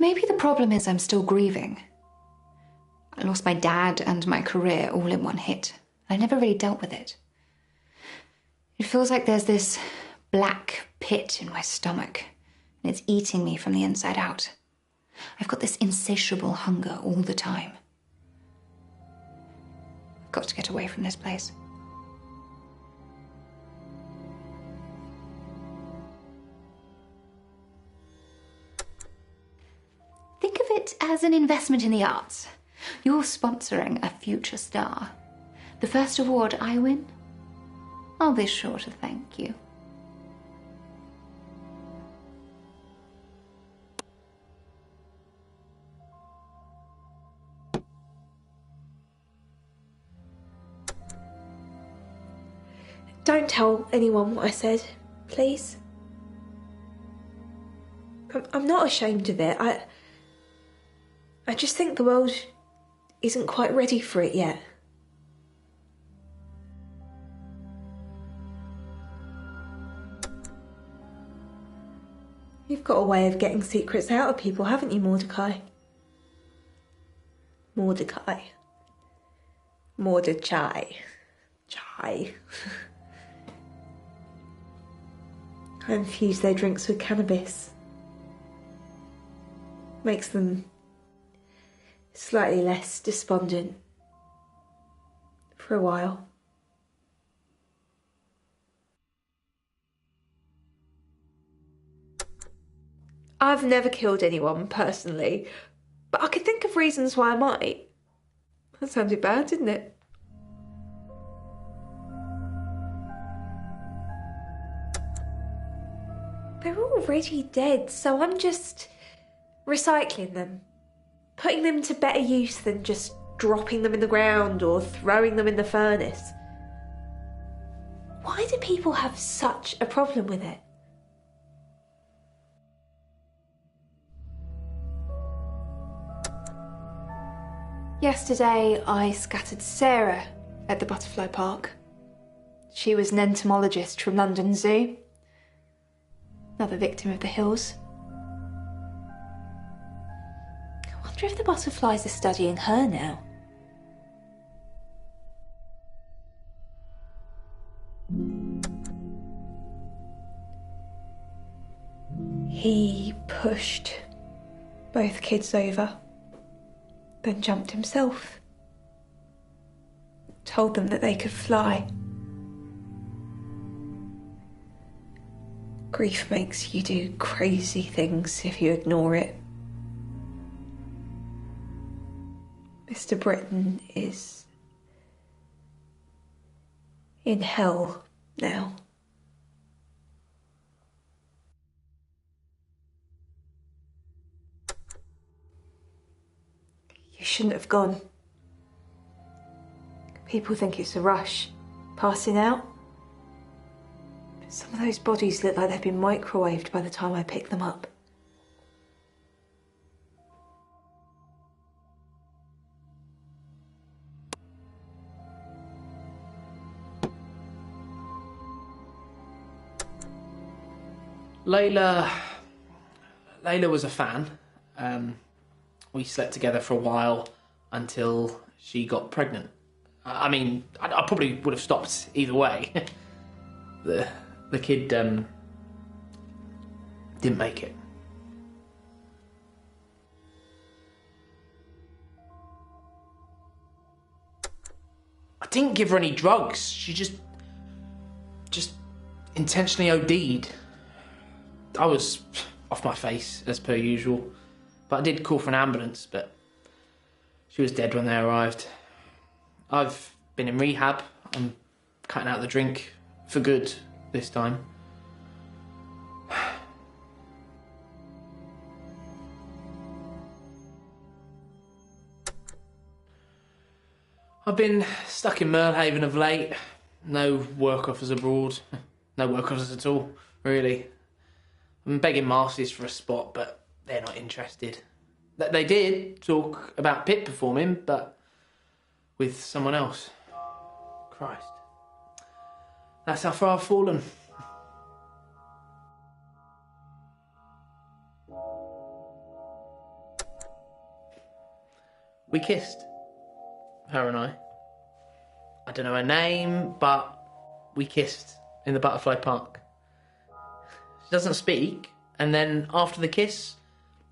Maybe the problem is I'm still grieving. I lost my dad and my career all in one hit. I never really dealt with it. It feels like there's this black pit in my stomach, and it's eating me from the inside out. I've got this insatiable hunger all the time. I've got to get away from this place. Think of it as an investment in the arts. You're sponsoring a future star. The first award I win, I'll be sure to thank you. Don't tell anyone what I said, please. I'm not ashamed of it. I just think the world isn't quite ready for it yet. You've got a way of getting secrets out of people, haven't you, Mordecai? Mordecai. Mordecai. Chai. I infuse their drinks with cannabis. Makes them slightly less despondent for a while. I've never killed anyone personally, but I could think of reasons why I might. That sounded bad, didn't it? They're already dead, so I'm just recycling them. Putting them to better use than just dropping them in the ground or throwing them in the furnace. Why do people have such a problem with it? Yesterday, I scattered Sarah at the butterfly park. She was an entomologist from London Zoo. Another victim of the hills. I wonder if the butterflies are studying her now. He pushed both kids over, then jumped himself. Told them that they could fly. Grief makes you do crazy things if you ignore it. Mr. Britton is in hell now. You shouldn't have gone. People think it's a rush, passing out. But some of those bodies look like they've been microwaved by the time I pick them up. Layla was a fan. We slept together for a while until she got pregnant. I mean, I probably would have stopped either way. The kid didn't make it. I didn't give her any drugs. She just intentionally OD'd. I was off my face, as per usual. But I did call for an ambulance, but she was dead when they arrived. I've been in rehab. I'm cutting out the drink for good this time. I've been stuck in Merlhaven of late. No work offers abroad. No work offers at all, really. I'm begging Marcy's for a spot, but they're not interested. They did talk about Pip performing, but with someone else. Christ. That's how far I've fallen. We kissed. Her and I. I don't know her name, but we kissed in the butterfly park. She doesn't speak, and then after the kiss,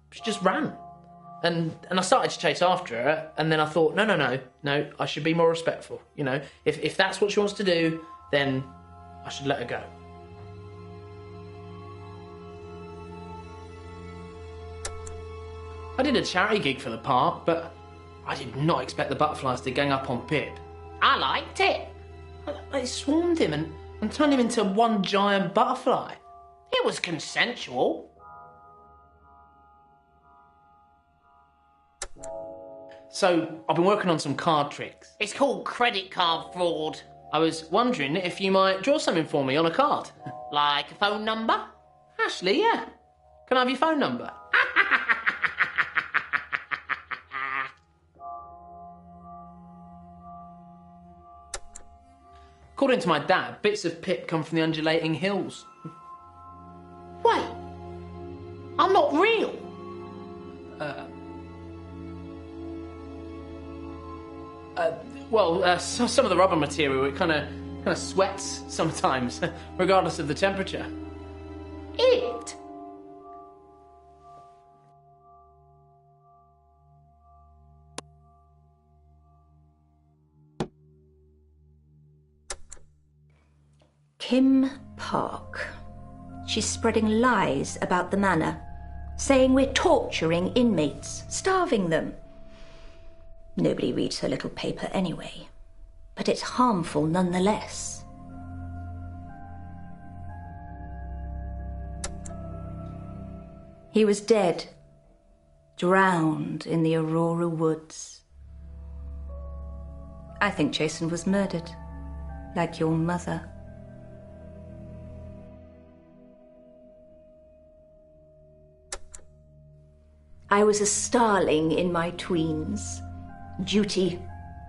she just ran. And I started to chase after her, and then I thought, no, I should be more respectful. You know, if that's what she wants to do, then I should let her go. I did a charity gig for the park, but I did not expect the butterflies to gang up on Pip. I liked it. I swarmed him and turned him into one giant butterfly. It was consensual. So, I've been working on some card tricks. It's called credit card fraud. I was wondering if you might draw something for me on a card. Like a phone number? Actually, yeah. Can I have your phone number? According to my dad, bits of Pip come from the undulating hills. Wait, I'm not real. Some of the rubber material, it kind of sweats sometimes, regardless of the temperature. It? Kim Park. She's spreading lies about the manor, saying we're torturing inmates, starving them. Nobody reads her little paper anyway, but it's harmful nonetheless. He was dead, drowned in the Aurora woods. I think Jason was murdered, like your mother. I was a starling in my tweens. Duty,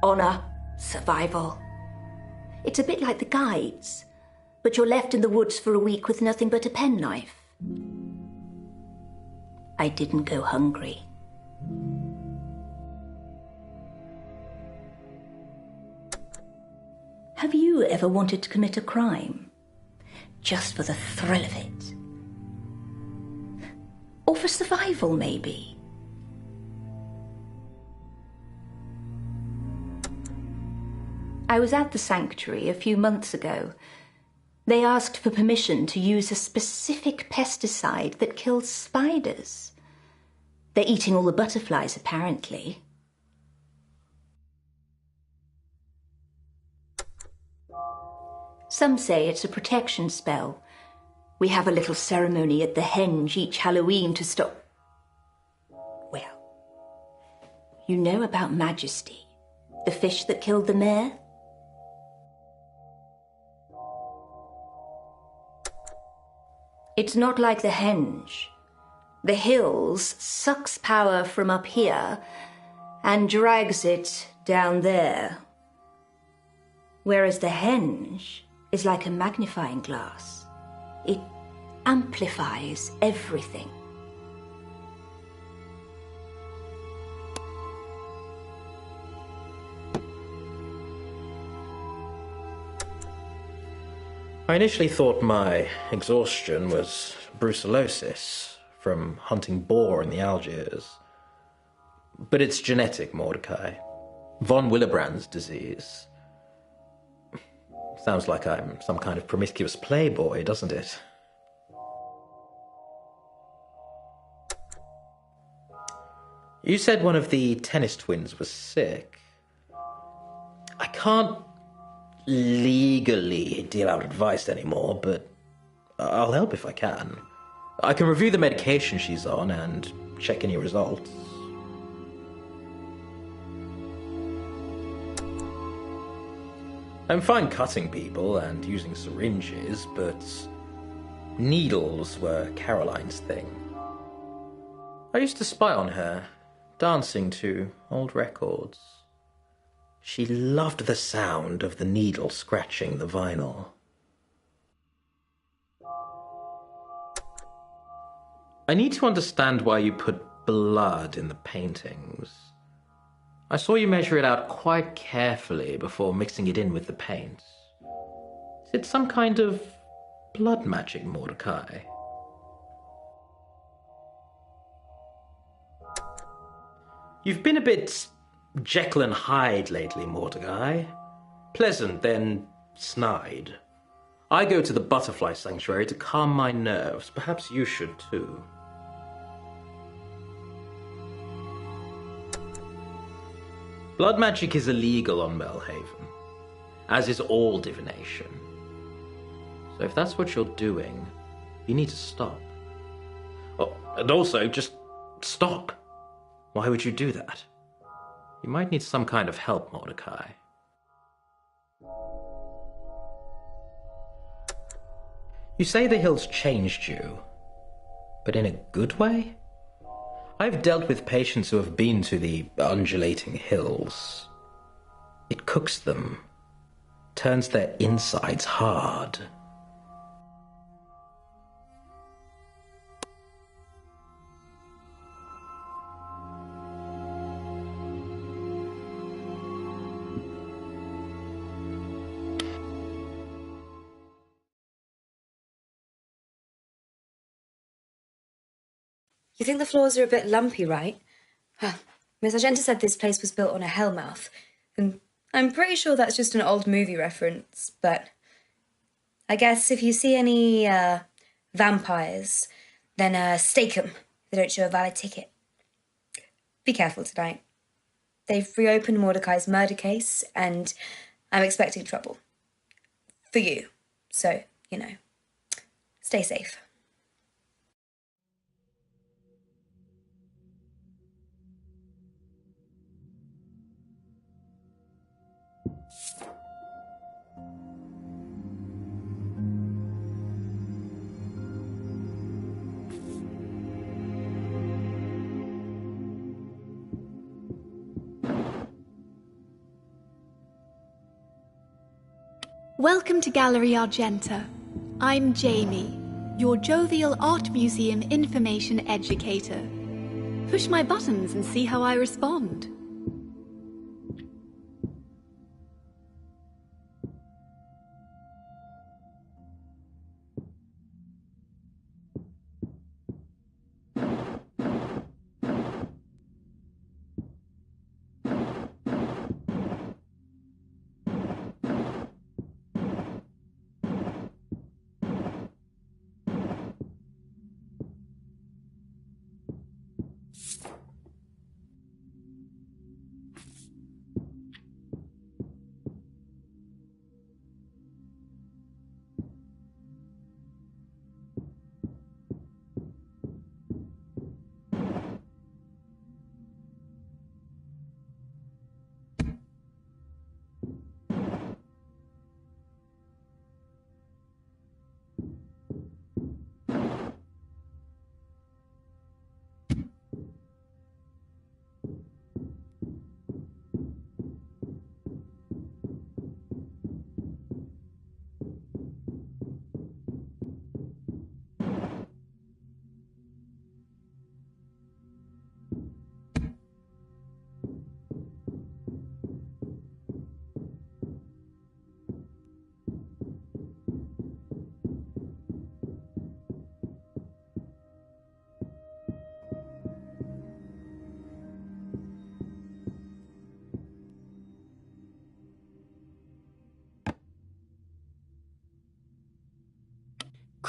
honor, survival. It's a bit like the guides, but you're left in the woods for a week with nothing but a penknife. I didn't go hungry. Have you ever wanted to commit a crime? Just for the thrill of it? Or for survival, maybe? I was at the sanctuary a few months ago. They asked for permission to use a specific pesticide that kills spiders. They're eating all the butterflies, apparently. Some say it's a protection spell. We have a little ceremony at the henge each Halloween to stop... Well, you know about Majesty, the fish that killed the mayor? It's not like the henge. The hills sucks power from up here and drags it down there. Whereas the henge is like a magnifying glass. It amplifies everything. I initially thought my exhaustion was brucellosis from hunting boar in the Algiers. But it's genetic, Mordecai. Von Willebrand's disease. Sounds like I'm some kind of promiscuous playboy, doesn't it? You said one of the tennis twins was sick. I can't legally deal out advice anymore, but I'll help if I can. I can review the medication she's on and check any results. I'm fine cutting people and using syringes, but needles were Caroline's thing. I used to spy on her, dancing to old records. She loved the sound of the needle scratching the vinyl. I need to understand why you put blood in the paintings. I saw you measure it out quite carefully before mixing it in with the paints. Is it some kind of blood magic, Mordecai? You've been a bit Jekyll and Hyde lately, Mordecai. Pleasant, then snide. I go to the butterfly sanctuary to calm my nerves. Perhaps you should too. Blood magic is illegal on Melhaven, as is all divination. So if that's what you're doing, you need to stop. Oh, and also, just stop. Why would you do that? You might need some kind of help, Mordecai. You say the hills changed you, but in a good way? I've dealt with patients who have been to the undulating hills. It cooks them, turns their insides hard. You think the floors are a bit lumpy, right? Miss Argenta said this place was built on a hellmouth, and I'm pretty sure that's just an old movie reference, but I guess if you see any vampires, then stake them. They don't show a valid ticket. Be careful tonight. They've reopened Mordecai's murder case, and I'm expecting trouble. For you. So, stay safe. Welcome to Gallery Argenta. I'm Jamie, your jovial art museum information educator. Push my buttons and see how I respond.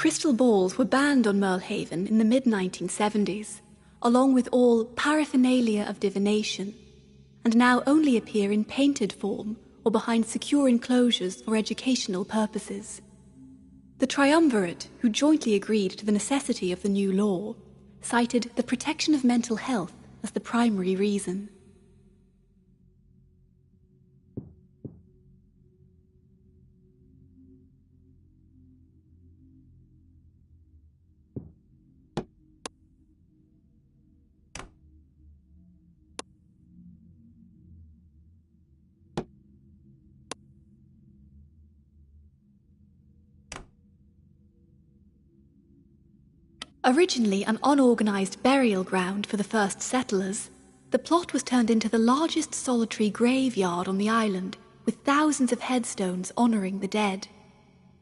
Crystal balls were banned on Merlehaven in the mid-1970s, along with all paraphernalia of divination, and now only appear in painted form or behind secure enclosures for educational purposes. The triumvirate, who jointly agreed to the necessity of the new law, cited the protection of mental health as the primary reason. Originally an unorganized burial ground for the first settlers, the plot was turned into the largest solitary graveyard on the island, with thousands of headstones honoring the dead.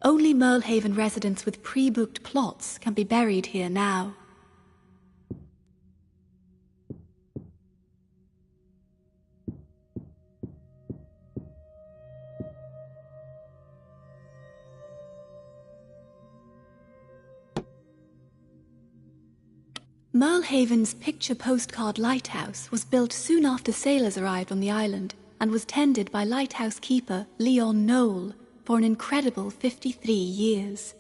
Only Merlehaven residents with pre-booked plots can be buried here now. Merlehaven's picture postcard lighthouse was built soon after sailors arrived on the island and was tended by lighthouse keeper Leon Knoll for an incredible 53 years.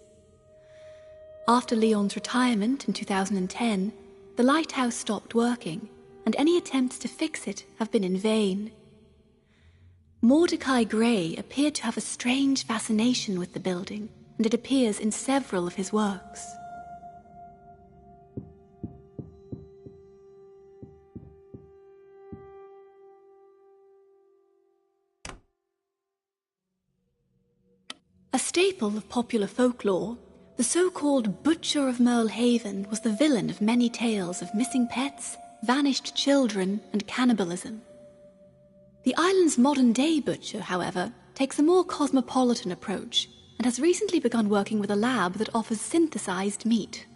After Leon's retirement in 2010, the lighthouse stopped working, and any attempts to fix it have been in vain. Mordecai Gray appeared to have a strange fascination with the building, and it appears in several of his works. A staple of popular folklore, the so-called Butcher of Merlehaven was the villain of many tales of missing pets, vanished children, and cannibalism. The island's modern-day butcher, however, takes a more cosmopolitan approach and has recently begun working with a lab that offers synthesized meat.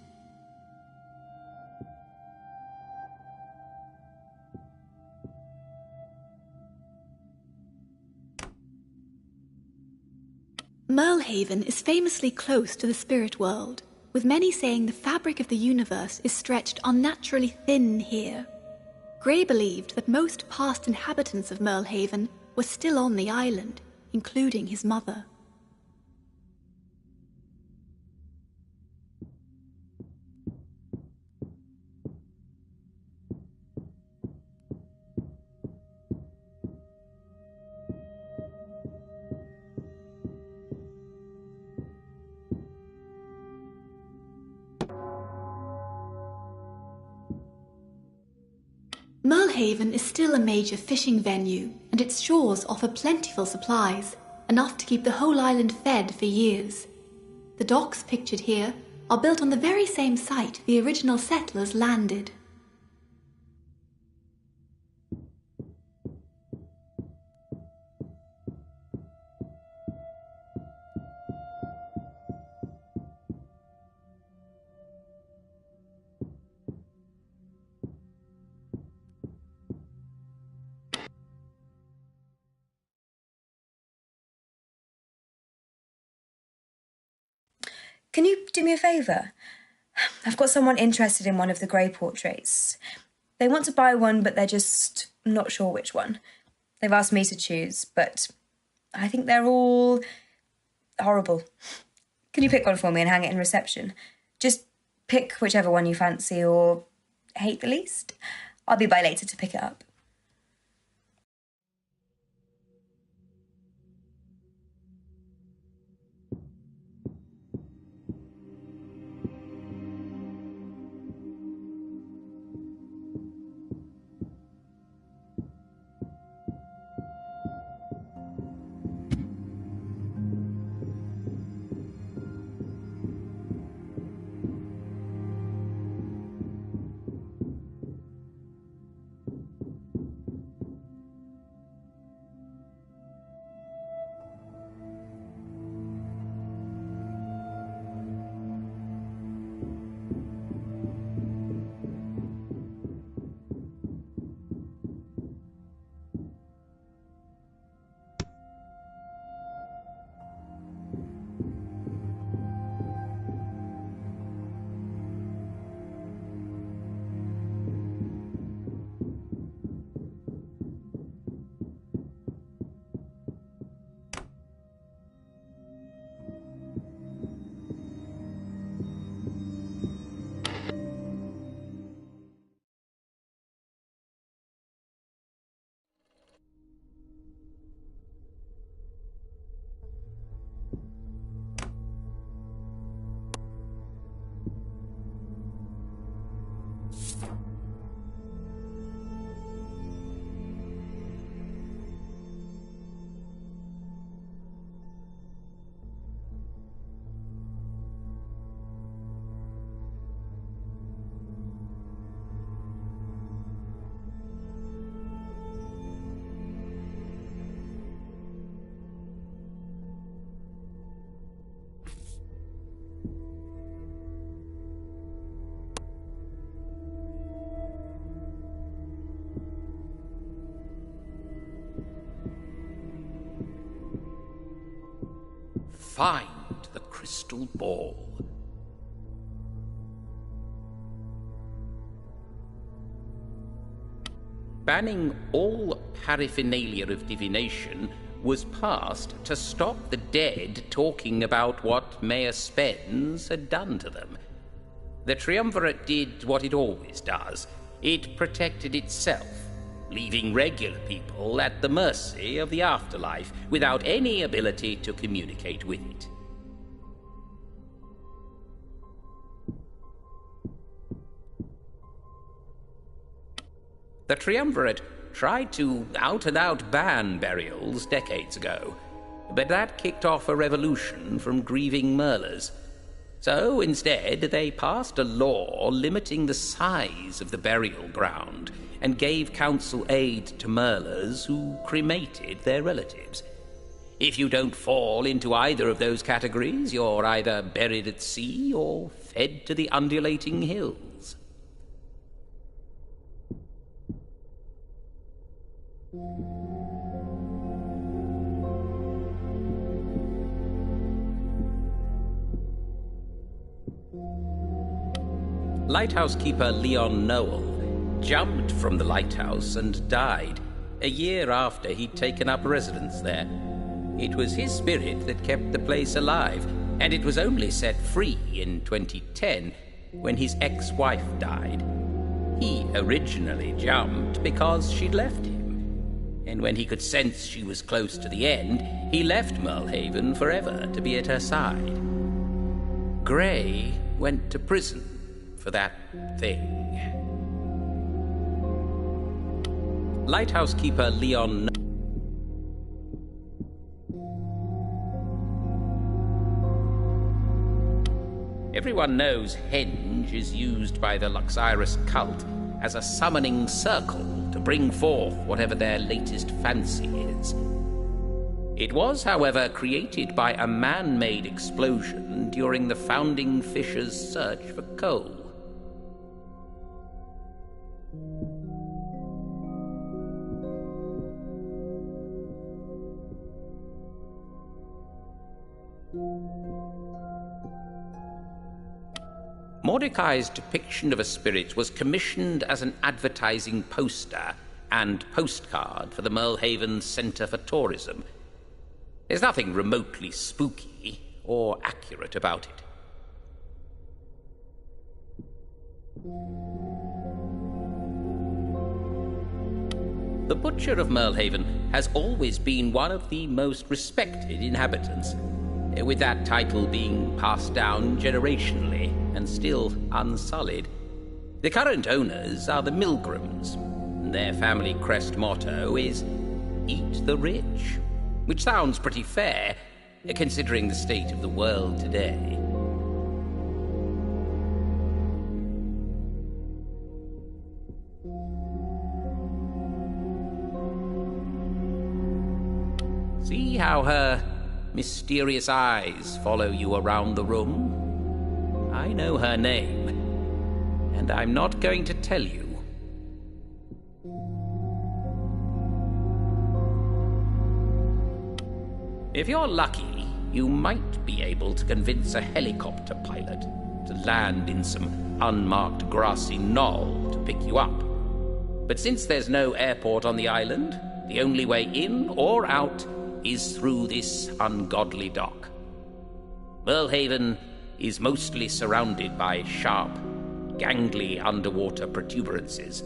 Merlehaven is famously close to the spirit world, with many saying the fabric of the universe is stretched unnaturally thin here. Gray believed that most past inhabitants of Merlehaven were still on the island, including his mother. Haven is still a major fishing venue, and its shores offer plentiful supplies, enough to keep the whole island fed for years. The docks pictured here are built on the very same site the original settlers landed. Can you do me a favour? I've got someone interested in one of the Grey portraits. They want to buy one, but they're just not sure which one. They've asked me to choose, but I think they're all horrible. Can you pick one for me and hang it in reception? Just pick whichever one you fancy or hate the least. I'll be by later to pick it up. Find the crystal ball. Banning all paraphernalia of divination was passed to stop the dead talking about what Mayor Spence had done to them. The Triumvirate did what it always does. It protected itself, leaving regular people at the mercy of the afterlife without any ability to communicate with it. The Triumvirate tried to out-and-out ban burials decades ago, but that kicked off a revolution from grieving Merlers. So instead, they passed a law limiting the size of the burial ground and gave council aid to Merlers who cremated their relatives. If you don't fall into either of those categories, you're either buried at sea or fed to the undulating hills. Lighthouse keeper Leon Noel jumped from the lighthouse and died a year after he'd taken up residence there. It was his spirit that kept the place alive, and it was only set free in 2010 when his ex-wife died. He originally jumped because she'd left him, and when he could sense she was close to the end, he left Merlehaven forever to be at her side. Gray went to prison for that thing. Lighthouse keeper Leon... Everyone knows Henge is used by the Luxyrus cult as a summoning circle to bring forth whatever their latest fancy is. It was, however, created by a man-made explosion during the founding fishers' search for coal. Mordecai's depiction of a spirit was commissioned as an advertising poster and postcard for the Merlehaven Centre for Tourism. There's nothing remotely spooky or accurate about it. The Butcher of Merlehaven has always been one of the most respected inhabitants, with that title being passed down generationally and still unsullied. The current owners are the Milgrams. Their family crest motto is "Eat the Rich," which sounds pretty fair, considering the state of the world today. See how her mysterious eyes follow you around the room? I know her name, and I'm not going to tell you. If you're lucky, you might be able to convince a helicopter pilot to land in some unmarked grassy knoll to pick you up. But since there's no airport on the island, the only way in or out is through this ungodly dock. Merlehaven is mostly surrounded by sharp, gangly underwater protuberances,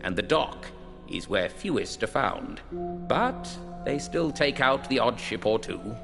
and the dock is where fewest are found. But they still take out the odd ship or two.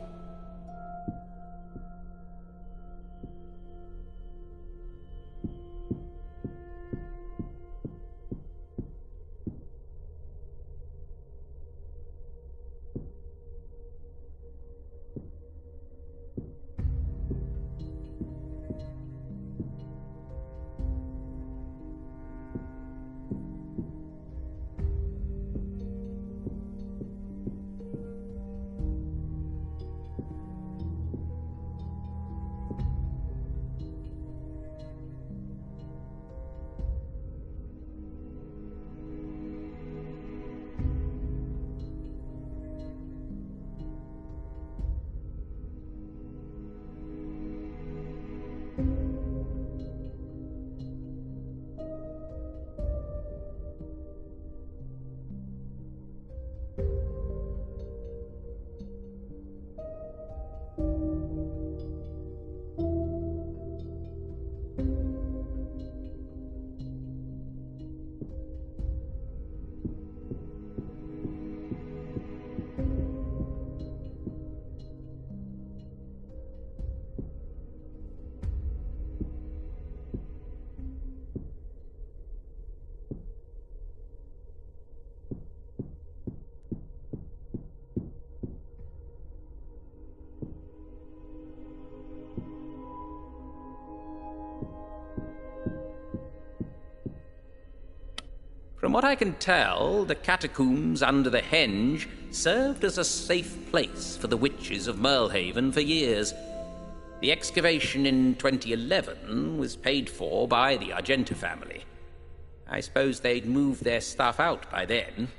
From what I can tell, the catacombs under the Henge served as a safe place for the witches of Merlehaven for years. The excavation in 2011 was paid for by the Argenta family. I suppose they'd moved their stuff out by then.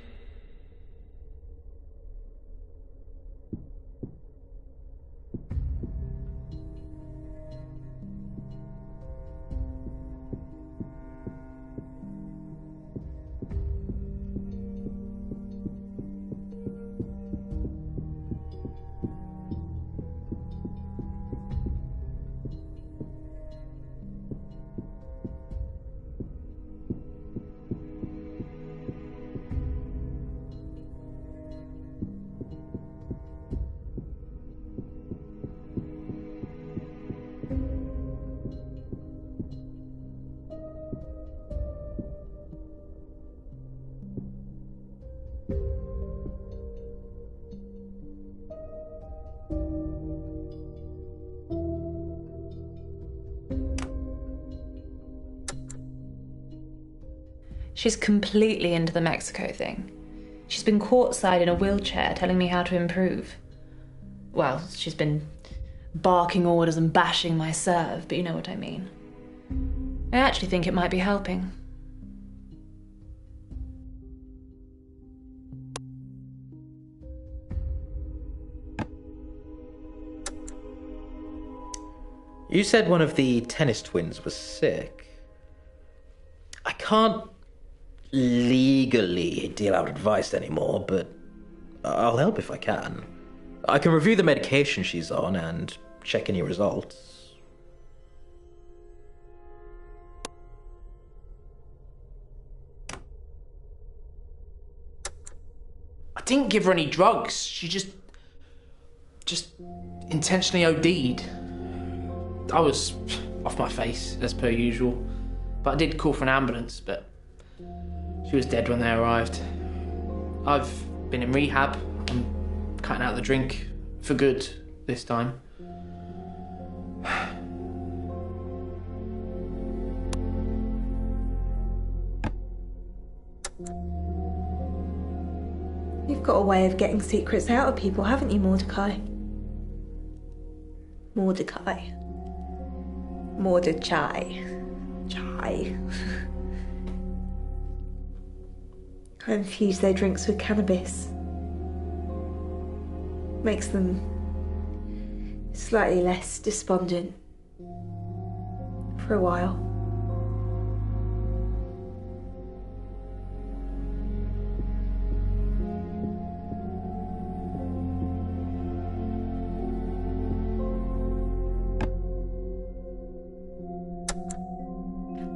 She's completely into the Mexico thing. She's been courtside in a wheelchair telling me how to improve. Well, she's been barking orders and bashing my serve, but you know what I mean. I actually think it might be helping. You said one of the tennis twins was sick. I can't legally deal out advice anymore, but I'll help if I can. I can review the medication she's on and check any results. I didn't give her any drugs. She just intentionally OD'd. I was off my face, as per usual. But I did call for an ambulance, but she was dead when they arrived. I've been in rehab. I'm cutting out the drink for good this time. You've got a way of getting secrets out of people, haven't you, Mordecai? Mordecai. Mordecai. Chai. I infuse their drinks with cannabis. Makes them slightly less despondent. For a while.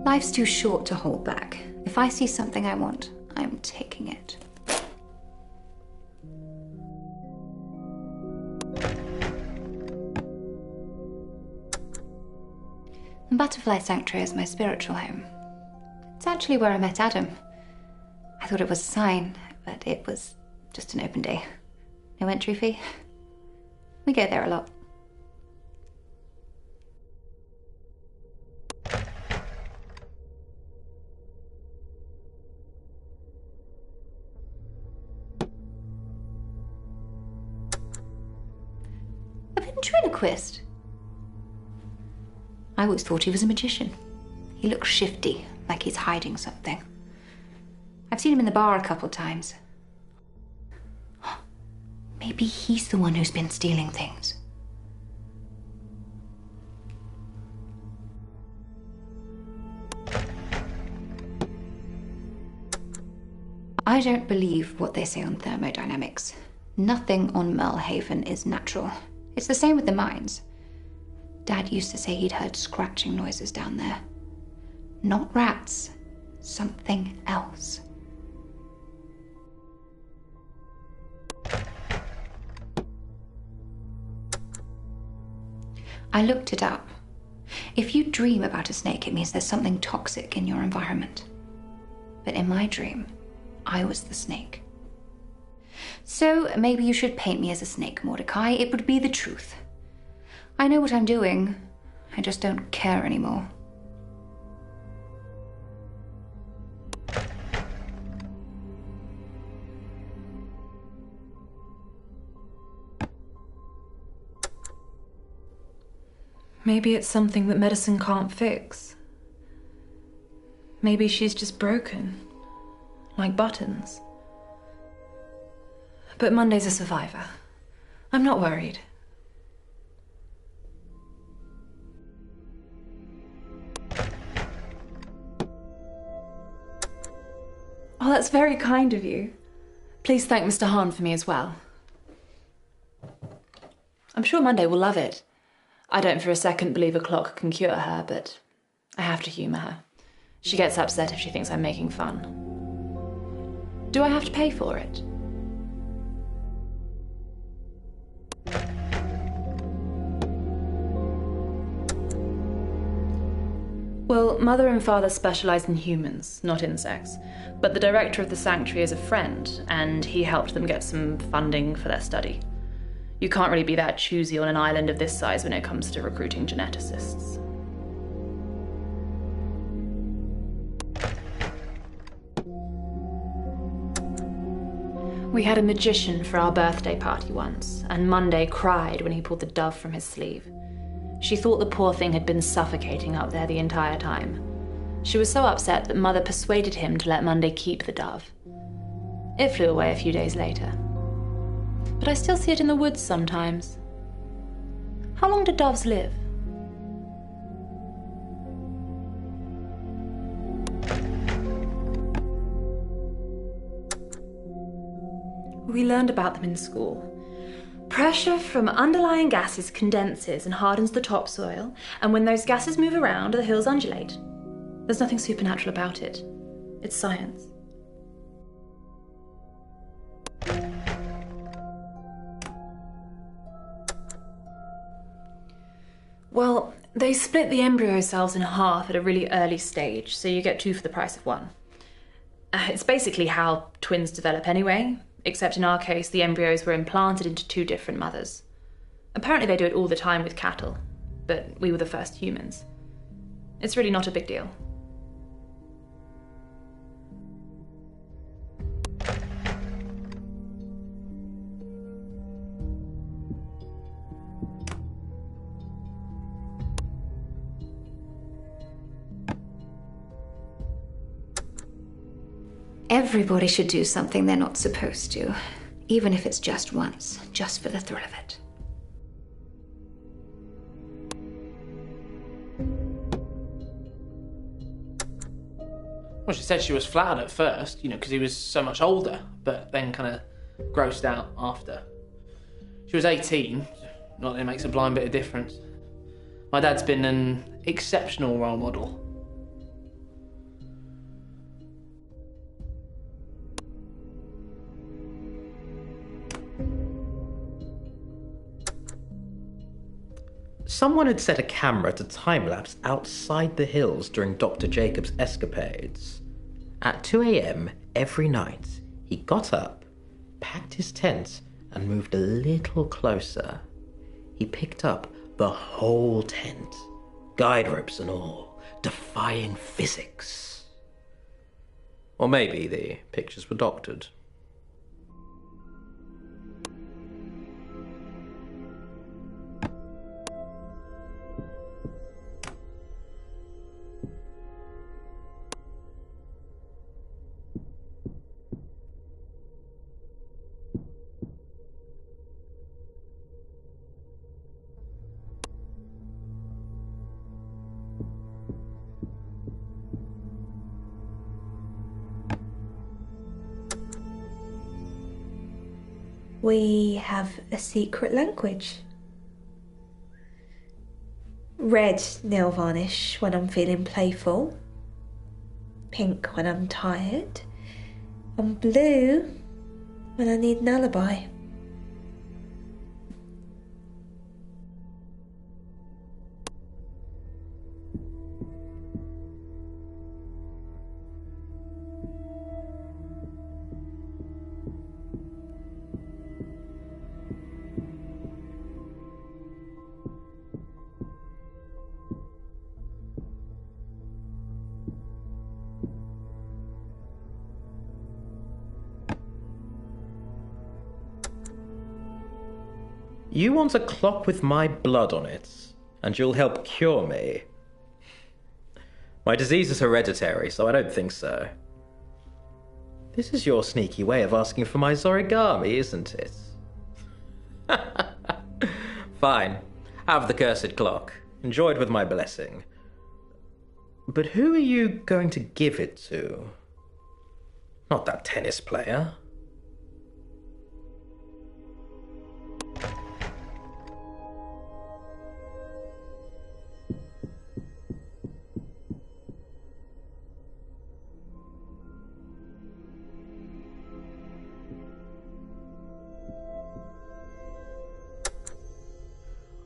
Life's too short to hold back. If I see something I want, I'm taking it. The Butterfly Sanctuary is my spiritual home. It's actually where I met Adam. I thought it was a sign, but it was just an open day. No entry fee. We go there a lot. A ventriloquist? I always thought he was a magician. He looks shifty, like he's hiding something. I've seen him in the bar a couple times. Maybe he's the one who's been stealing things. I don't believe what they say on thermodynamics. Nothing on Merlehaven is natural. It's the same with the mines. Dad used to say he'd heard scratching noises down there. Not rats, something else. I looked it up. If you dream about a snake, it means there's something toxic in your environment. But in my dream, I was the snake. So maybe you should paint me as a snake, Mordecai. It would be the truth. I know what I'm doing. I just don't care anymore. Maybe it's something that medicine can't fix. Maybe she's just broken. Like buttons. But Monday's a survivor. I'm not worried. Oh, that's very kind of you. Please thank Mr. Hahn for me as well. I'm sure Monday will love it. I don't for a second believe a clock can cure her, but I have to humour her. She gets upset if she thinks I'm making fun. Do I have to pay for it? Well, Mother and Father specialise in humans, not insects. But the director of the sanctuary is a friend, and he helped them get some funding for their study. You can't really be that choosy on an island of this size when it comes to recruiting geneticists. We had a magician for our birthday party once, and Monday cried when he pulled the dove from his sleeve. She thought the poor thing had been suffocating up there the entire time. She was so upset that Mother persuaded him to let Monday keep the dove. It flew away a few days later. But I still see it in the woods sometimes. How long do doves live? We learned about them in school. Pressure from underlying gases condenses and hardens the topsoil, and when those gases move around, the hills undulate. There's nothing supernatural about it. It's science. Well, they split the embryo cells in half at a really early stage, so you get two for the price of one. It's basically how twins develop anyway, except in our case, the embryos were implanted into two different mothers. Apparently they do it all the time with cattle, but we were the first humans. It's really not a big deal. Everybody should do something they're not supposed to, even if it's just once, just for the thrill of it. Well, she said she was flattered at first, because he was so much older, but then kind of grossed out after. She was 18, not that it makes a blind bit of difference. My dad's been an exceptional role model. Someone had set a camera to time-lapse outside the hills during Dr. Jacob's escapades. At 2 a.m. every night, he got up, packed his tent, and moved a little closer. He picked up the whole tent, guide ropes and all, defying physics. Or maybe the pictures were doctored. We have a secret language. Red nail varnish when I'm feeling playful. Pink when I'm tired. And blue when I need an alibi. You want a clock with my blood on it, and you'll help cure me. My disease is hereditary, so I don't think so. This is your sneaky way of asking for my zorigami, isn't it? Fine. Have the cursed clock. Enjoy it with my blessing. But who are you going to give it to? Not that tennis player.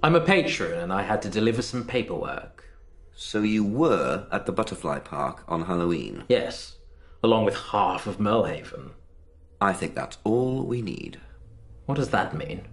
I'm a patron and I had to deliver some paperwork. So you were at the Butterfly Park on Halloween? Yes, along with half of Merlhaven. I think that's all we need. What does that mean?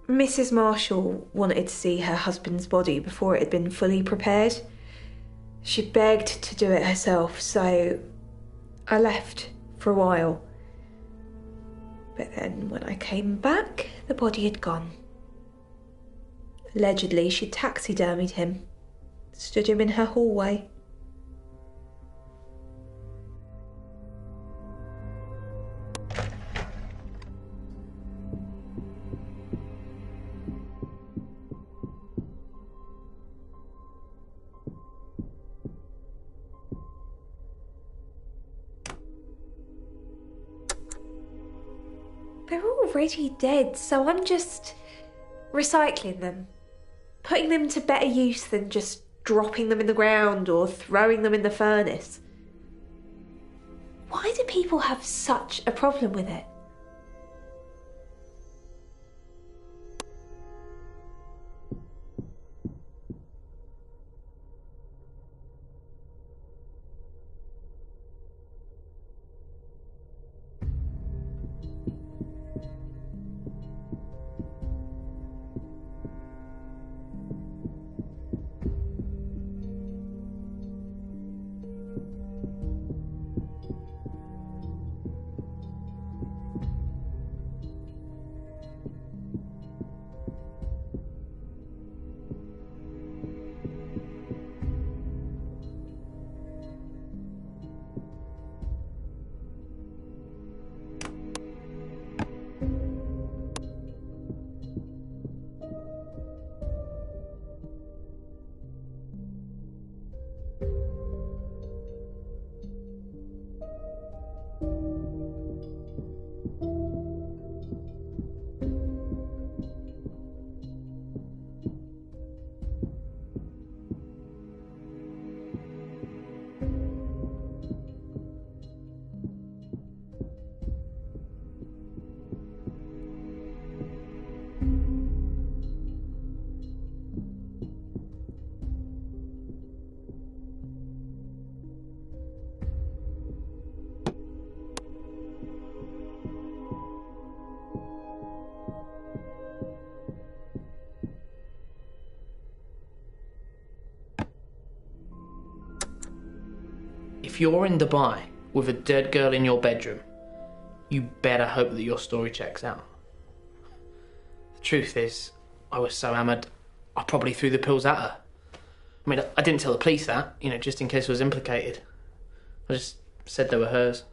Mrs. Marshall wanted to see her husband's body before it had been fully prepared. She begged to do it herself, so I left for a while. But then when I came back, the body had gone. Allegedly, she taxidermied him, stood him in her hallway. They're already dead, so I'm just recycling them. Putting them to better use than just dropping them in the ground or throwing them in the furnace. Why do people have such a problem with it? If you're in Dubai with a dead girl in your bedroom, you better hope that your story checks out. The truth is, I was so hammered, I probably threw the pills at her. I mean, I didn't tell the police that, just in case I was implicated. I just said they were hers.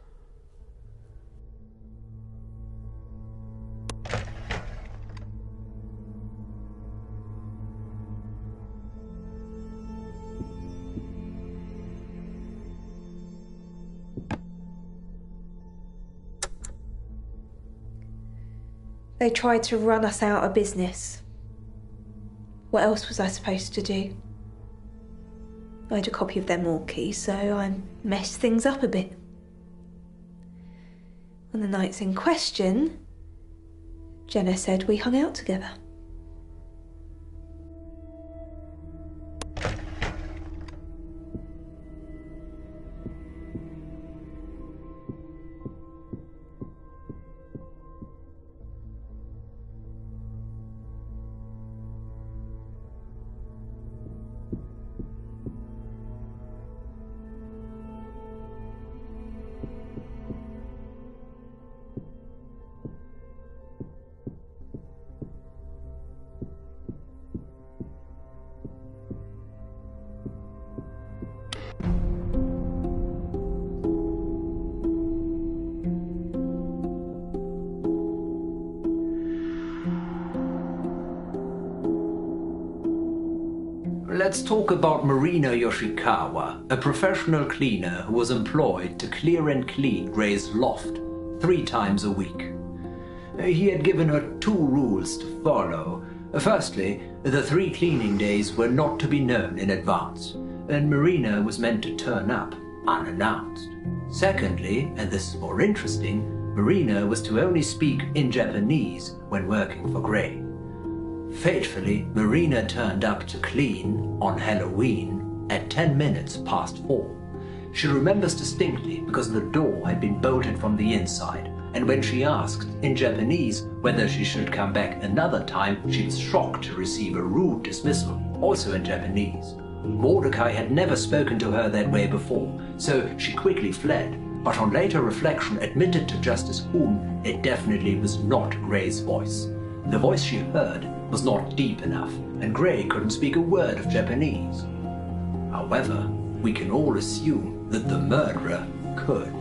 They tried to run us out of business. What else was I supposed to do? I had a copy of their Morkey, so I messed things up a bit. On the nights in question, Jenna said we hung out together. Let's talk about Marina Yoshikawa, a professional cleaner who was employed to clear and clean Ray's loft 3 times a week. He had given her 2 rules to follow. Firstly, the 3 cleaning days were not to be known in advance, and Marina was meant to turn up unannounced. Secondly, and this is more interesting, Marina was to only speak in Japanese when working for Gray. Fatefully, Marina turned up to clean on Halloween at 10 minutes past 4. She remembers distinctly because the door had been bolted from the inside and when she asked, in Japanese, whether she should come back another time, she was shocked to receive a rude dismissal, also in Japanese. Mordecai had never spoken to her that way before, so she quickly fled, but on later reflection admitted to Justice Huhn it definitely was not Gray's voice. The voice she heard was not deep enough, and Gray couldn't speak a word of Japanese. However, we can all assume that the murderer could.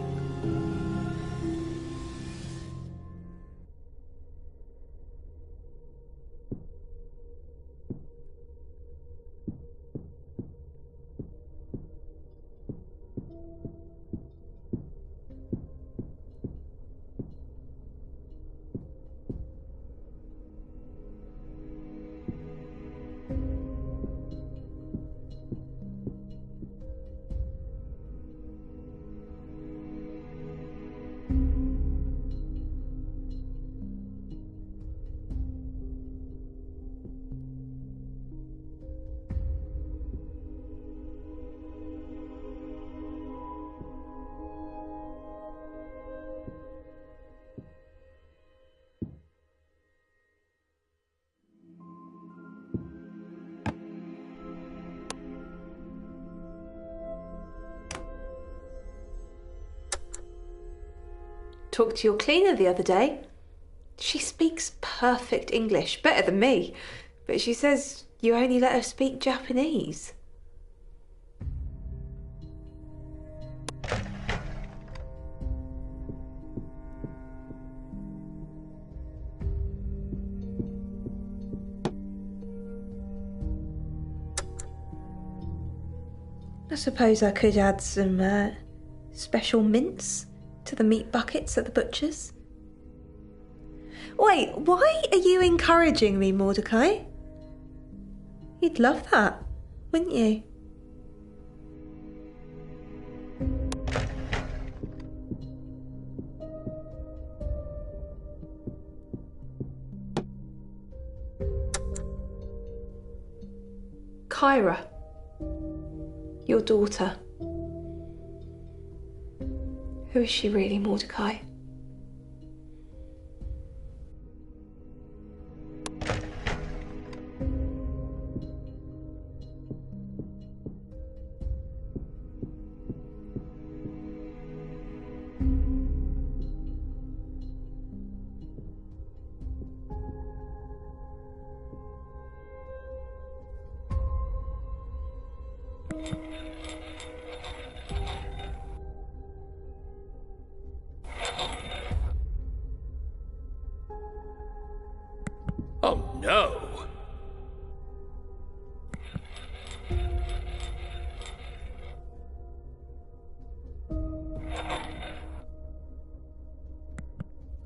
Talked to your cleaner the other day. She speaks perfect English, better than me, but she says you only let her speak Japanese. I suppose I could add some special mince to the meat buckets at the butcher's. Wait, why are you encouraging me, Mordecai? You'd love that, wouldn't you? Kyra, your daughter. Who is she really, Mordecai? Oh, no!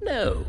No.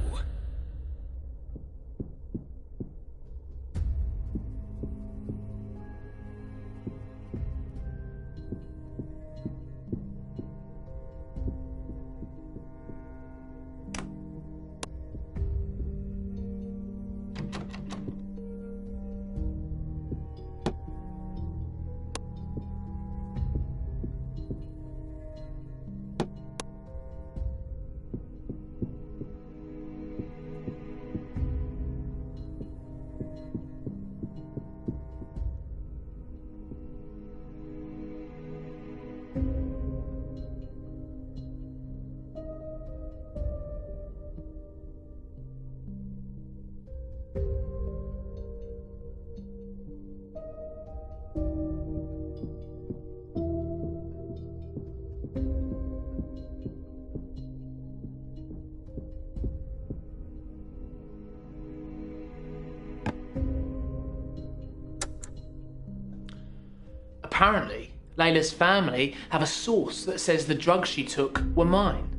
Apparently, Layla's family have a source that says the drugs she took were mine.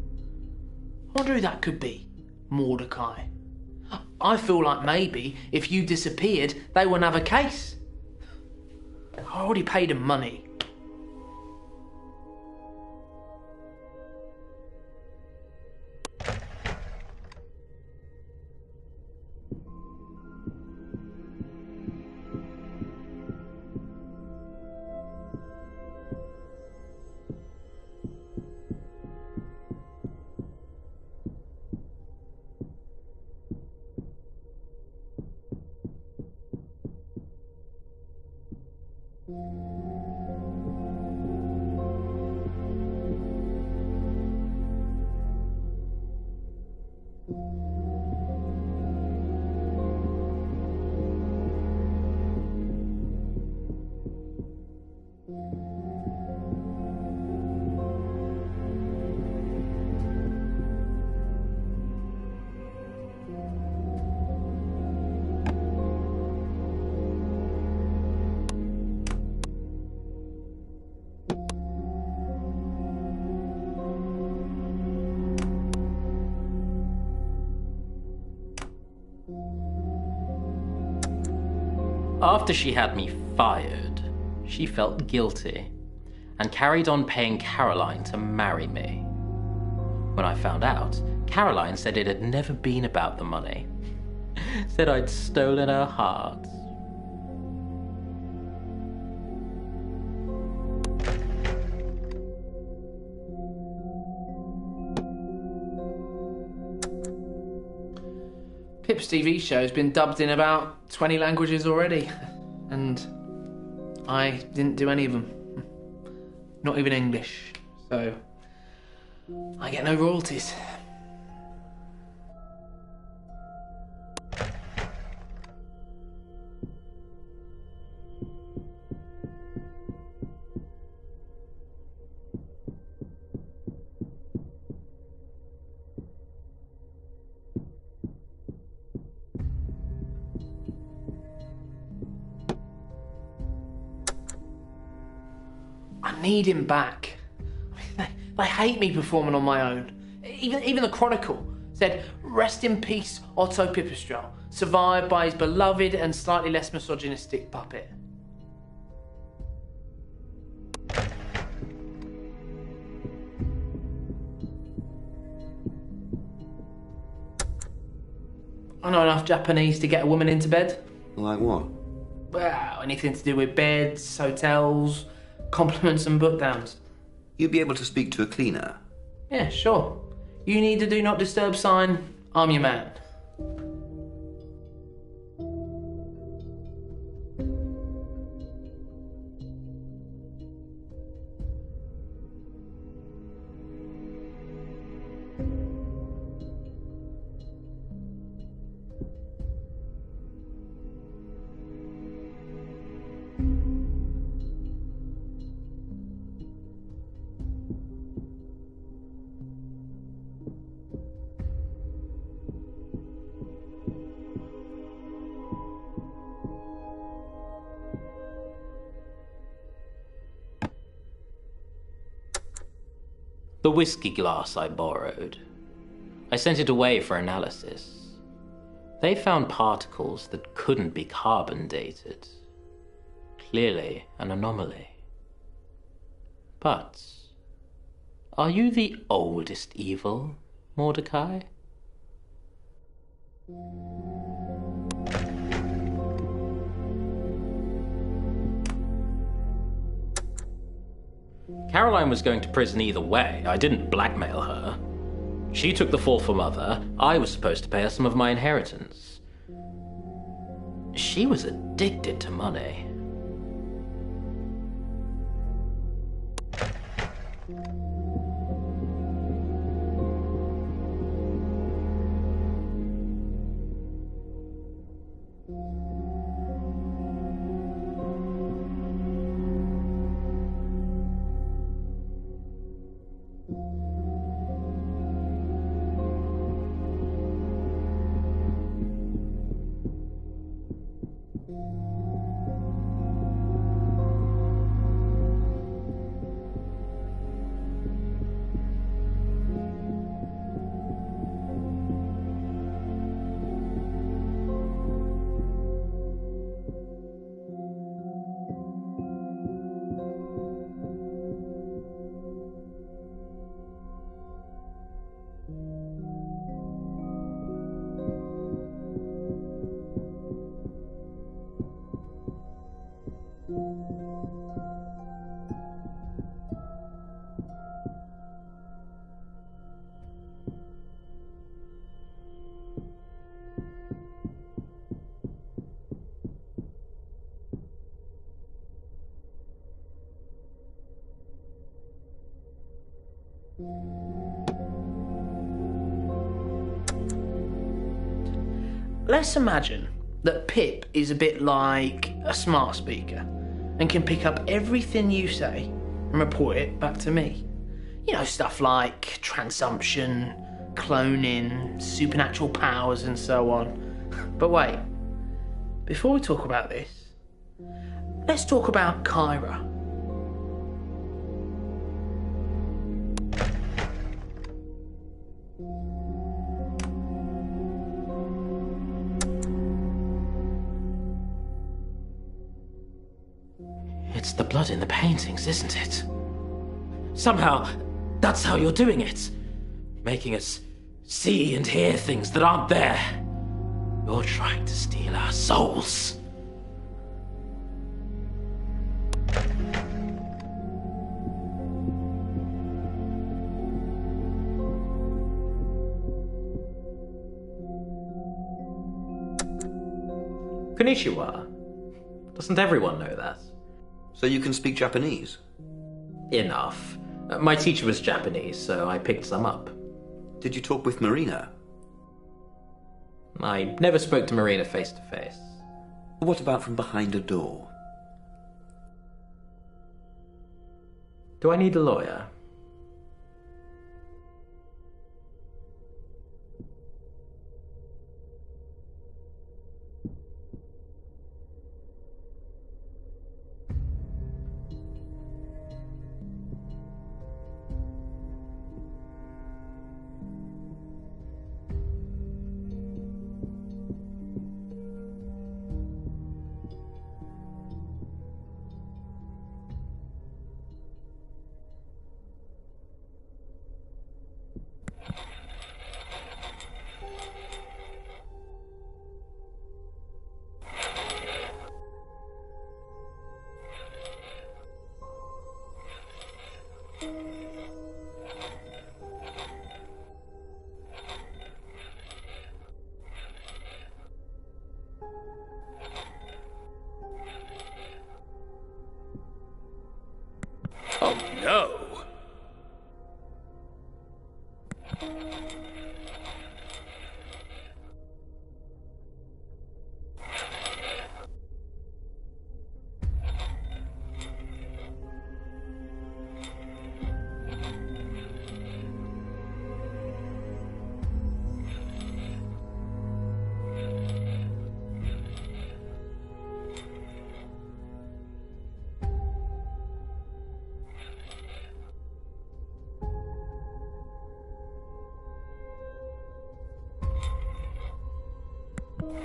I wonder who that could be. Mordecai. I feel like maybe if you disappeared, they wouldn't have a case. I already paid him money. After she had me fired, she felt guilty and carried on paying Caroline to marry me. When I found out, Caroline said it had never been about the money. Said I'd stolen her heart. Pip's TV show's been dubbed in about 20 languages already, and I didn't do any of them. Not even English, so I get no royalties. I need him back. They hate me performing on my own. Even the Chronicle said, "Rest in peace, Otto Pipistrel, survived by his beloved and slightly less misogynistic puppet." I know enough Japanese to get a woman into bed. Like what? Well, anything to do with beds, hotels, compliments and book downs. You'd be able to speak to a cleaner. Yeah, sure. You need a do not disturb sign, I'm your man. The whiskey glass I borrowed. I sent it away for analysis. They found particles that couldn't be carbon dated. Clearly an anomaly. But are you the oldest evil, Mordecai? Caroline was going to prison either way. I didn't blackmail her. She took the fall for Mother. I was supposed to pay her some of my inheritance. She was addicted to money. Let's imagine that Pip is a bit like a smart speaker and can pick up everything you say and report it back to me. You know, stuff like transumption, cloning, supernatural powers and so on. But wait, before we talk about this, let's talk about Kyra. the blood in the paintings, isn't it? Somehow, that's how you're doing it. Making us see and hear things that aren't there. You're trying to steal our souls. Konnichiwa. Doesn't everyone know that? So you can speak Japanese? Enough. My teacher was Japanese, so I picked some up. Did you talk with Marina? I never spoke to Marina face to face. What about from behind a door? Do I need a lawyer? Oh no!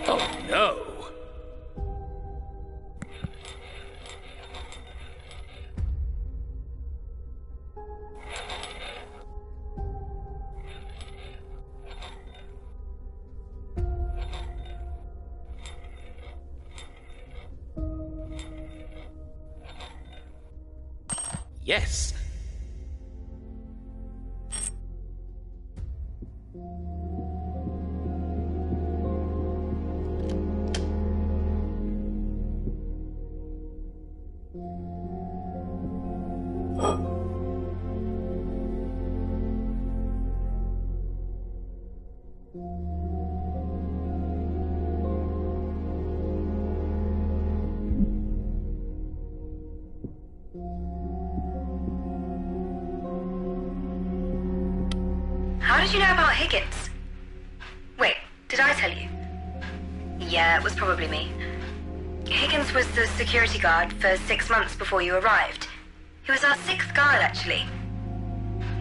Oh no! Yes! How did you know about Higgins? Wait, did I tell you? Yeah, it was probably me. Higgins was the security guard for 6 months before you arrived. He was our 6th guard, actually.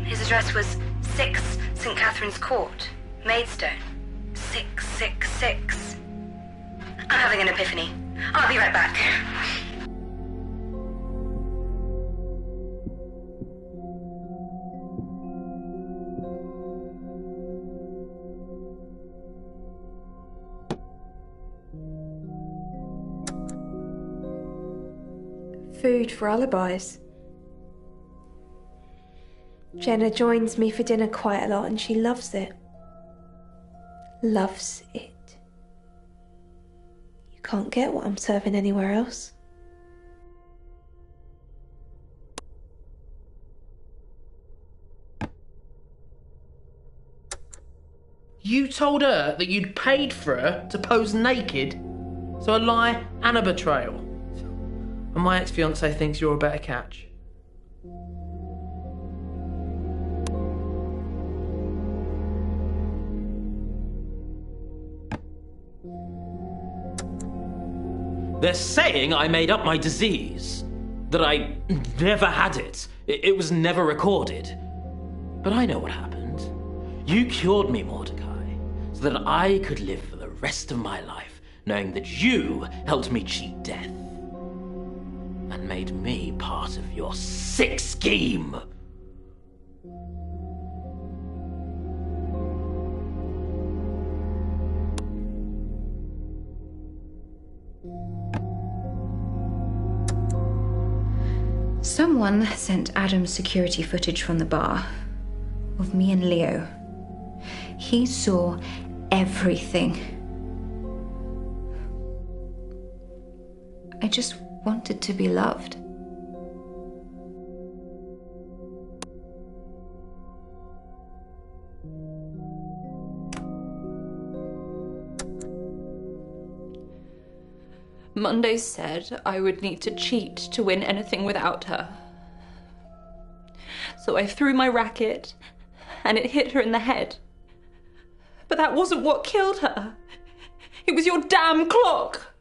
His address was 6 St. Catherine's Court, Maidstone. 666. I'm having an epiphany. I'll be right back. Food for alibis. Jenna joins me for dinner quite a lot and she loves it. Loves it. You can't get what I'm serving anywhere else. You told her that you'd paid for her to pose naked? So a lie and a betrayal. And my ex-fiance thinks you're a better catch. They're saying I made up my disease. That I never had it. It was never recorded. But I know what happened. You cured me, Mordecai, so that I could live for the rest of my life knowing that you helped me cheat death. And and made me part of your sick scheme. Someone sent Adam security footage from the bar of me and Leo. He saw everything. I just wanted to be loved. Monday said I would need to cheat to win anything without her. So I threw my racket and it hit her in the head. But that wasn't what killed her. It was your damn clock.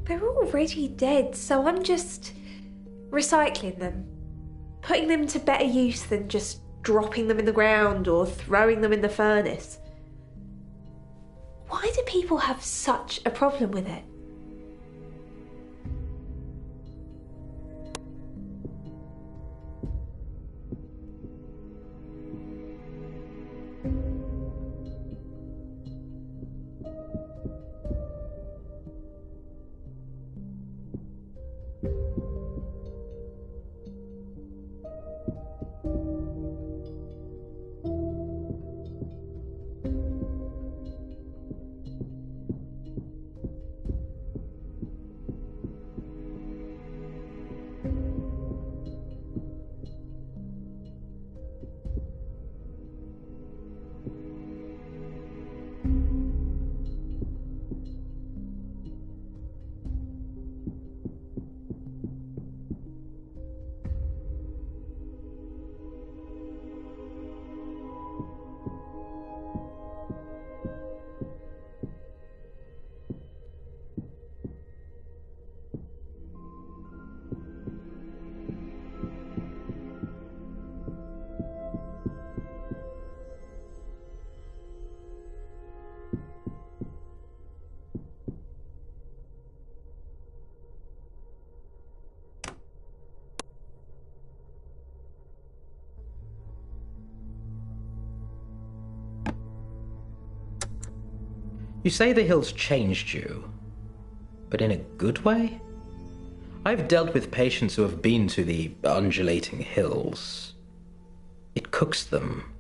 They're already dead, so I'm just recycling them. Putting them to better use than just dropping them in the ground or throwing them in the furnace. Why do people have such a problem with it? You say the hills changed you, but in a good way? I've dealt with patients who have been to the undulating hills. It cooks them,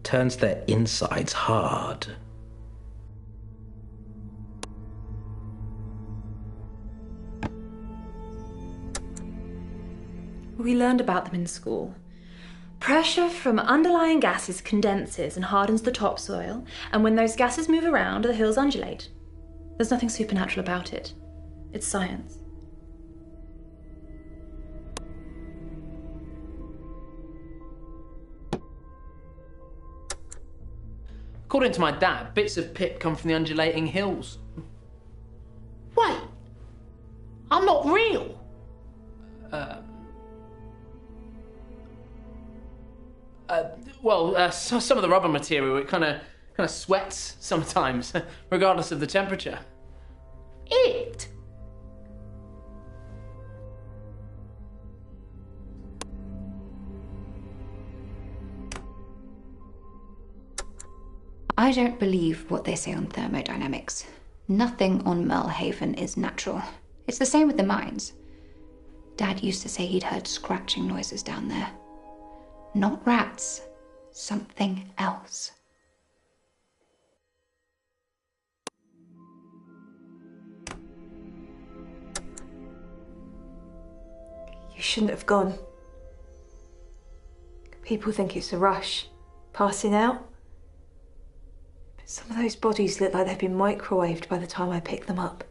turns their insides hard. We learned about them in school. Pressure from underlying gases condenses and hardens the topsoil, and when those gases move around, the hills undulate. There's nothing supernatural about it. It's science. According to my dad, bits of pit come from the undulating hills. Wait, I'm not real. Some of the rubber material, it kind of sweats sometimes, regardless of the temperature. It. I don't believe what they say on thermodynamics. Nothing on Merlehaven is natural. It's the same with the mines. Dad used to say he'd heard scratching noises down there. Not rats, something else. You shouldn't have gone. People think it's a rush, passing out. But some of those bodies look like they've been microwaved by the time I pick them up.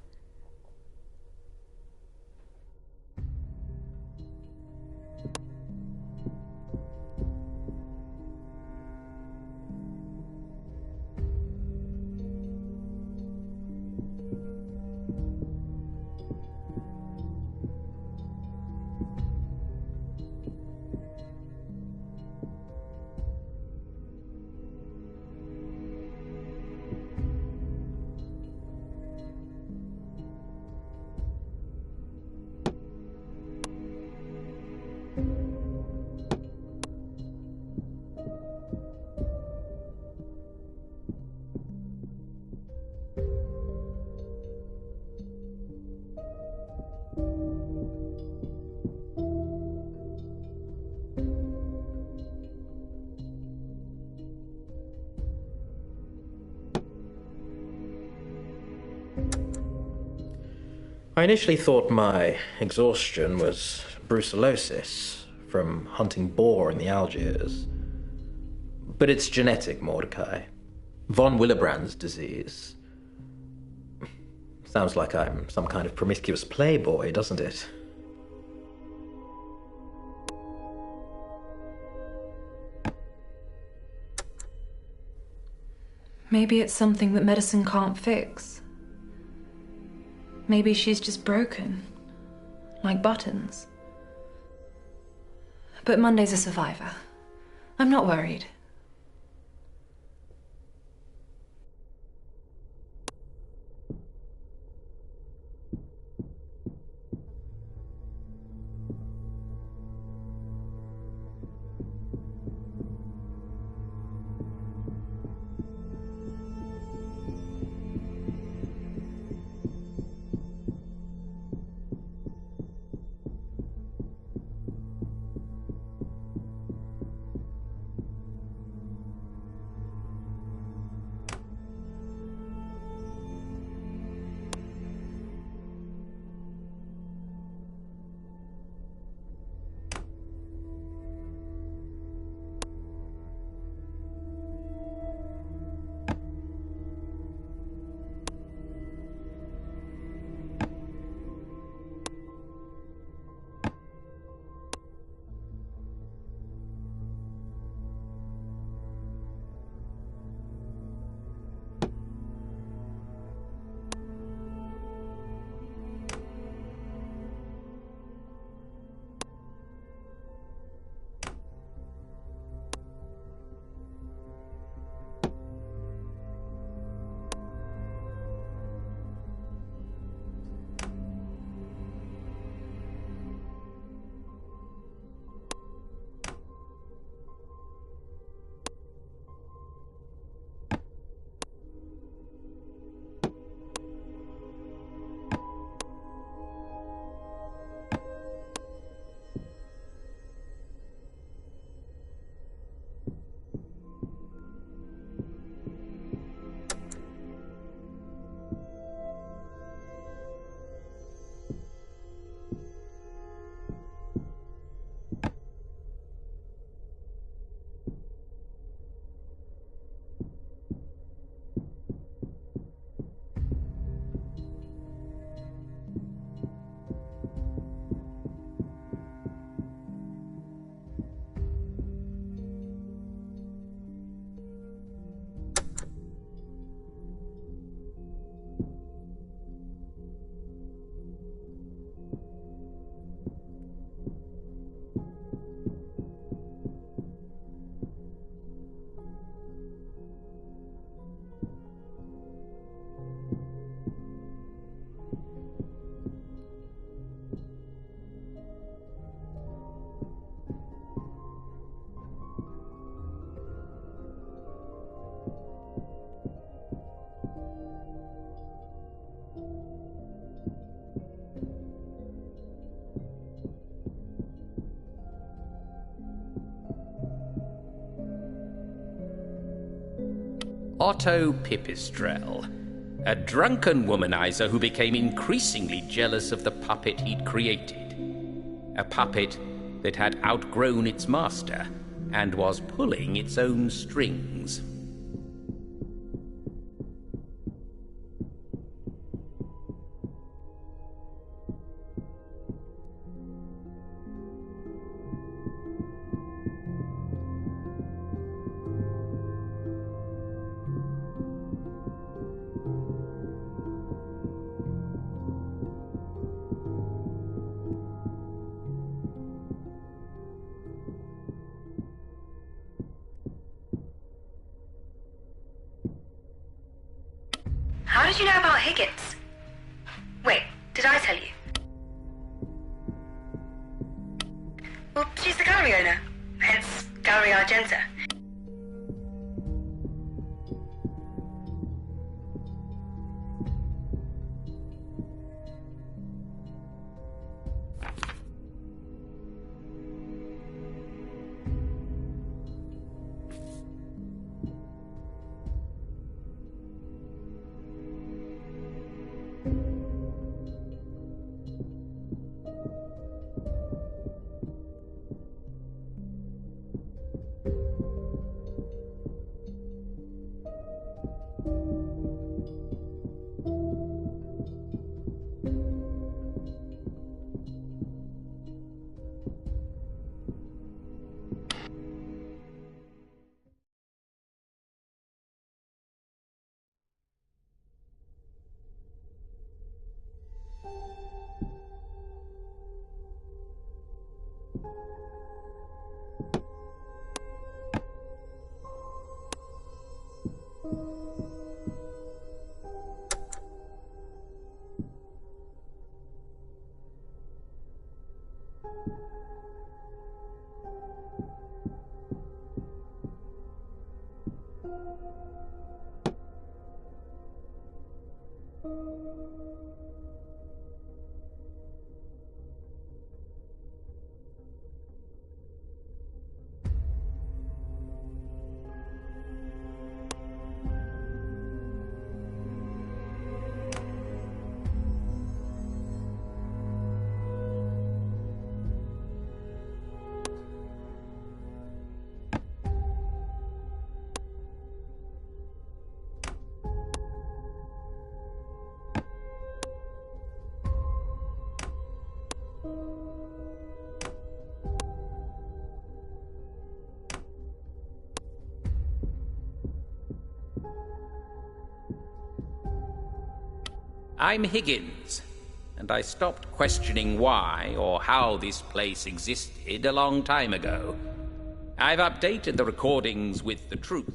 I initially thought my exhaustion was brucellosis from hunting boar in the Algiers. But it's genetic, Mordecai. Von Willebrand's disease. Sounds like I'm some kind of promiscuous playboy, doesn't it? Maybe it's something that medicine can't fix. Maybe she's just broken, like buttons. But Monday's a survivor. I'm not worried. Otto Pipistrel, a drunken womanizer who became increasingly jealous of the puppet he'd created. A puppet that had outgrown its master and was pulling its own strings. How did you know about Higgins? Wait, did I tell you? Well, she's the gallery owner, hence Gallery Argenta. I'm Higgins, and I stopped questioning why or how this place existed a long time ago. I've updated the recordings with the truth.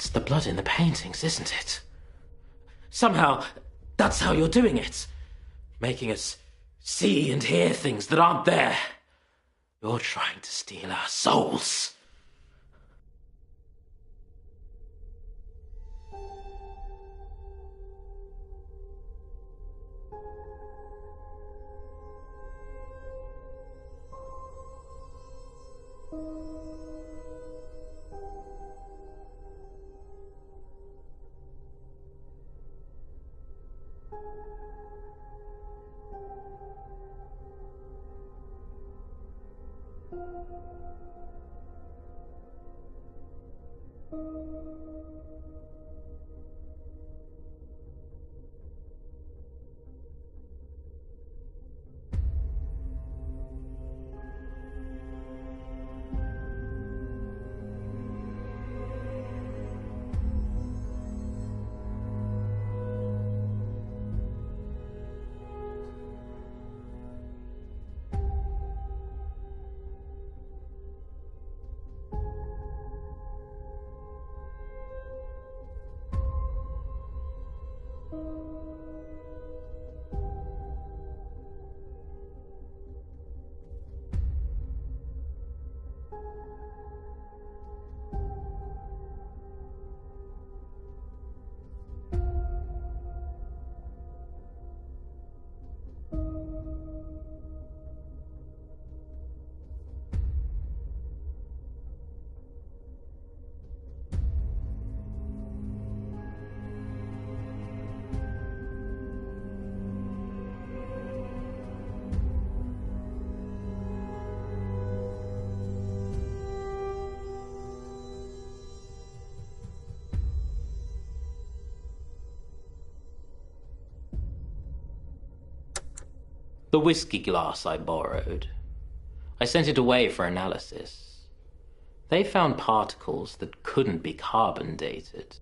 It's the blood in the paintings, isn't it? Somehow, that's how you're doing it. Making us see and hear things that aren't there. You're trying to steal our souls. The whiskey glass I borrowed. I sent it away for analysis. They found particles that couldn't be carbon dated.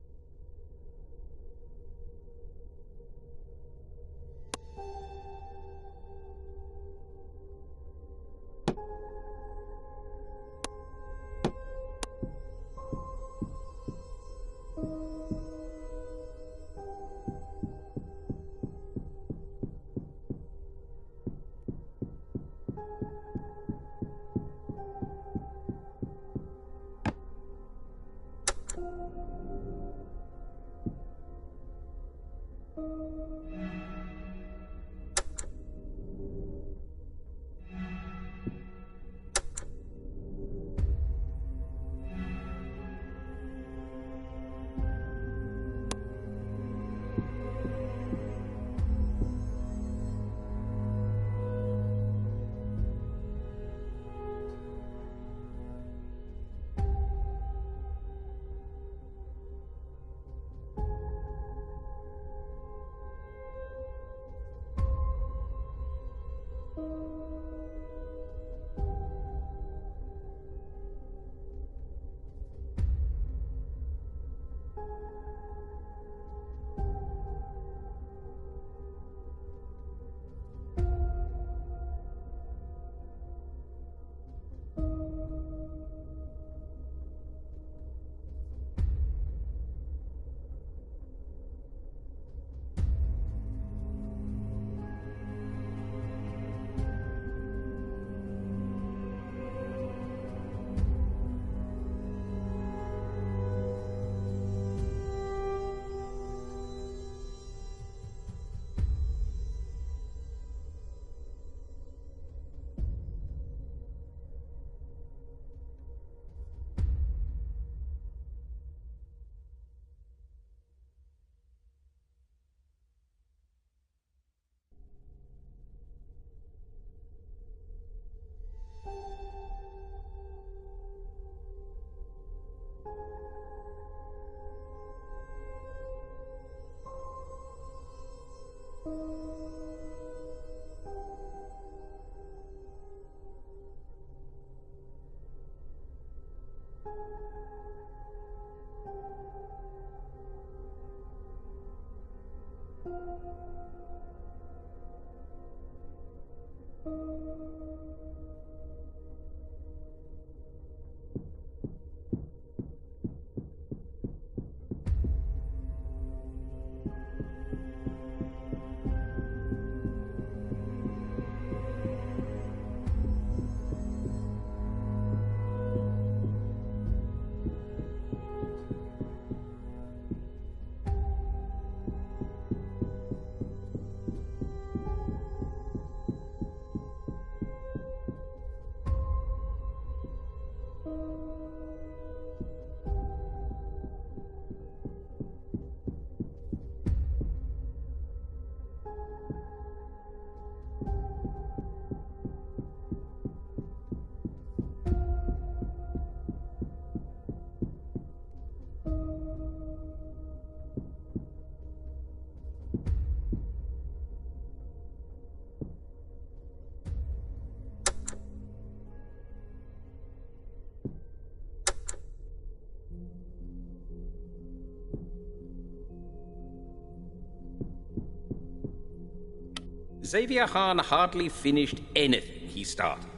Xavier Hahn hardly finished anything he started.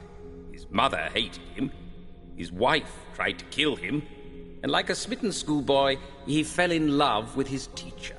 His mother hated him, his wife tried to kill him, and like a smitten schoolboy, he fell in love with his teacher.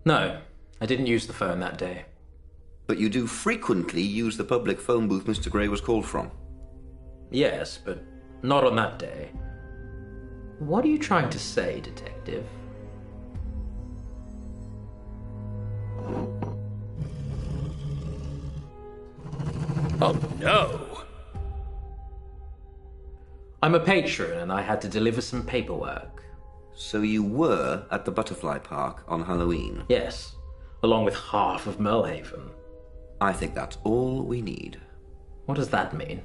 No, I didn't use the phone that day. But you do frequently use the public phone booth Mr. Gray was called from. Yes, but not on that day. What are you trying to say, Detective? Oh no! I'm a patron and I had to deliver some paperwork. So you were at the Butterfly Park on Halloween? Yes, along with half of Merlhaven. I think that's all we need. What does that mean?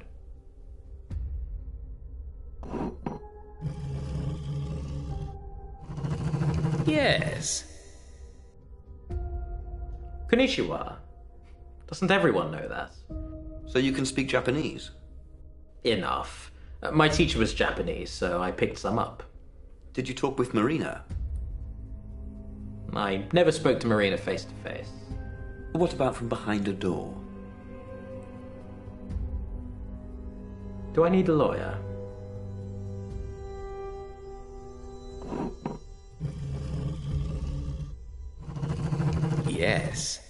Yes. Konnichiwa. Doesn't everyone know that? So you can speak Japanese? Enough. My teacher was Japanese, so I picked some up. Did you talk with Marina? I never spoke to Marina face to face. What about from behind a door? Do I need a lawyer? Yes.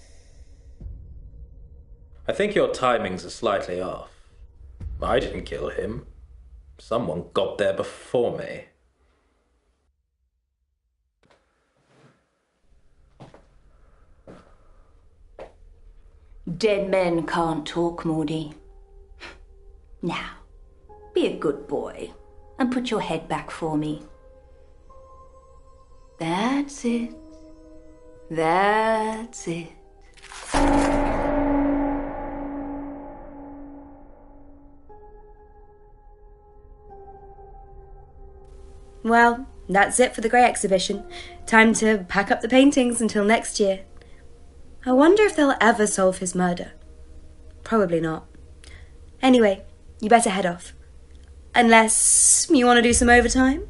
I think your timings are slightly off. I didn't kill him. Someone got there before me. Dead men can't talk, Maudie. Now, be a good boy and put your head back for me. That's it. That's it. Well, that's it for the Grey exhibition. Time to pack up the paintings until next year. I wonder if they'll ever solve his murder. Probably not. Anyway, you better head off. Unless you want to do some overtime?